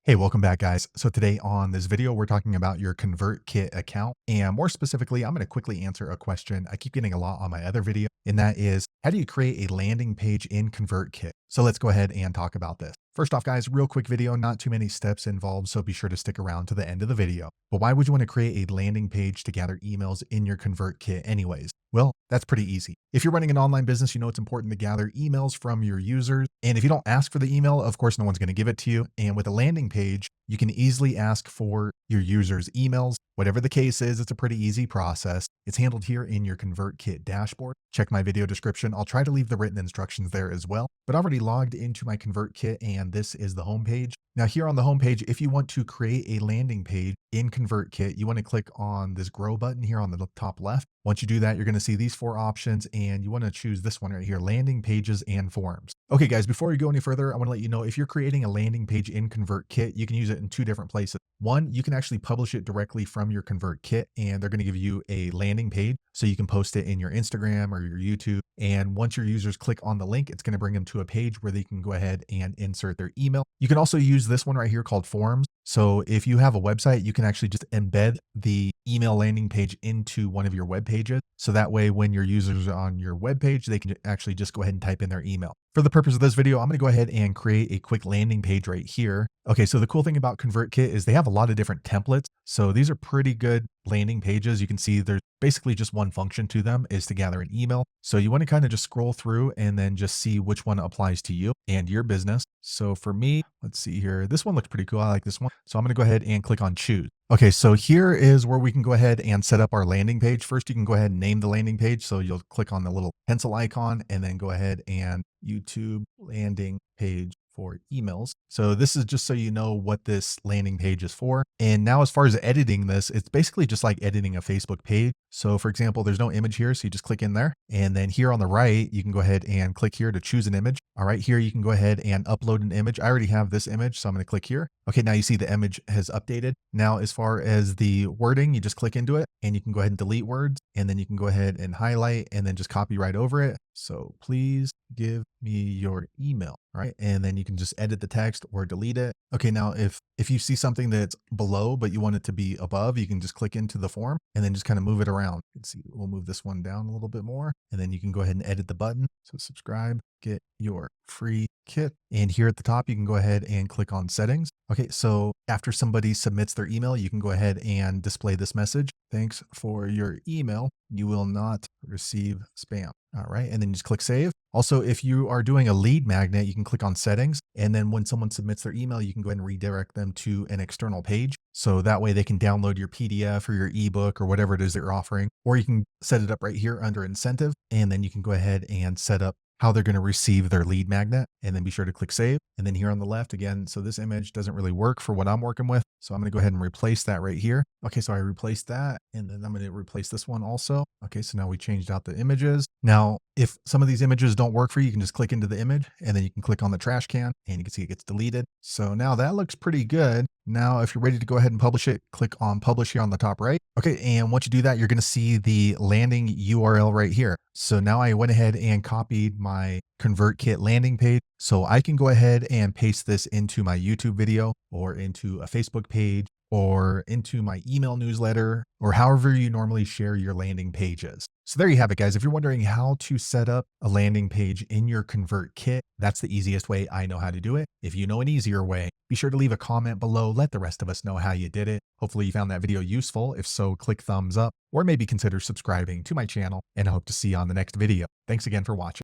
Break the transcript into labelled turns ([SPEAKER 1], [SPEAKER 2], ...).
[SPEAKER 1] Hey, welcome back, guys. So today on this video, we're talking about your ConvertKit account. And more specifically, I'm going to quickly answer a question I keep getting a lot on my other video, and that is, how do you create a landing page in ConvertKit? So let's go ahead and talk about this. First off, guys, real quick video, not too many steps involved, so be sure to stick around to the end of the video. But why would you want to create a landing page to gather emails in your ConvertKit anyways? Well, that's pretty easy. If you're running an online business, you know it's important to gather emails from your users. And if you don't ask for the email, of course, no one's going to give it to you. And with a landing page, you can easily ask for your users' emails. Whatever the case is, it's a pretty easy process. It's handled here in your ConvertKit dashboard. Check my video description. I'll try to leave the written instructions there as well. But I've already logged into my ConvertKit and this is the homepage. Now here on the homepage, if you want to create a landing page in ConvertKit, you want to click on this grow button here on the top left. Once you do that, you're going to see these four options and you want to choose this one right here, landing pages and forms. Okay, guys, before we go any further, I want to let you know if you're creating a landing page in ConvertKit, you can use it in two different places. One, you can actually publish it directly from your ConvertKit and they're going to give you a landing page so you can post it in your Instagram or your YouTube. And once your users click on the link, it's going to bring them to a page where they can go ahead and insert their email. You can also use this one right here called forms. So if you have a website, you can actually just embed the email landing page into one of your web pages. So that way, when your users are on your web page, they can actually just go ahead and type in their email. For the purpose of this video, I'm going to go ahead and create a quick landing page right here. Okay, so the cool thing about ConvertKit is they have a lot of different templates. So these are pretty good landing pages. You can see there's basically just one function to them is to gather an email. So you want to kind of just scroll through and then just see which one applies to you and your business. So for me, let's see here. This one looks pretty cool. I like this one. So I'm going to go ahead and click on choose. Okay, so here is where we can go ahead and set up our landing page. First, you can go ahead and name the landing page. So you'll click on the little pencil icon and then go ahead and YouTube landing page for emails. So this is just so you know what this landing page is for. And now as far as editing this, it's basically just like editing a Facebook page. So for example, there's no image here. So you just click in there. And then here on the right, you can go ahead and click here to choose an image. All right, here you can go ahead and upload an image. I already have this image, so I'm going to click here. Okay, now you see the image has updated. Now, as far as the wording, you just click into it and you can go ahead and delete words. And then you can go ahead and highlight and then just copy right over it. So please give me your email, right? And then you can just edit the text or delete it. Okay, now if you see something that's below, but you want it to be above, you can just click into the form and then just kind of move it around. You can see we'll move this one down a little bit more. And then you can go ahead and edit the button. So subscribe, get your free kit. And here at the top, you can go ahead and click on settings. Okay, so after somebody submits their email, you can go ahead and display this message. Thanks for your email. You will not receive spam. All right, and then you just click save. Also, if you are doing a lead magnet, you can click on settings. And then when someone submits their email, you can go ahead and redirect them to an external page. So that way they can download your PDF or your ebook or whatever it is that you're offering. Or you can set it up right here under incentive. And then you can go ahead and set up how they're going to receive their lead magnet and then be sure to click save. And then here on the left again, so this image doesn't really work for what I'm working with. So I'm going to go ahead and replace that right here. Okay, so I replaced that and then I'm going to replace this one also. Okay, so now we changed out the images. Now, if some of these images don't work for you, you can just click into the image and then you can click on the trash can and you can see it gets deleted. So now that looks pretty good. Now, if you're ready to go ahead and publish it, click on publish here on the top right. Okay, and once you do that, you're going to see the landing URL right here. So now I went ahead and copied my ConvertKit landing page. So I can go ahead and paste this into my YouTube video or into a Facebook page or into my email newsletter or however you normally share your landing pages. So there you have it, guys. If you're wondering how to set up a landing page in your ConvertKit, that's the easiest way I know how to do it. If you know an easier way, be sure to leave a comment below. Let the rest of us know how you did it. Hopefully you found that video useful. If so, click thumbs up or maybe consider subscribing to my channel and I hope to see you on the next video. Thanks again for watching.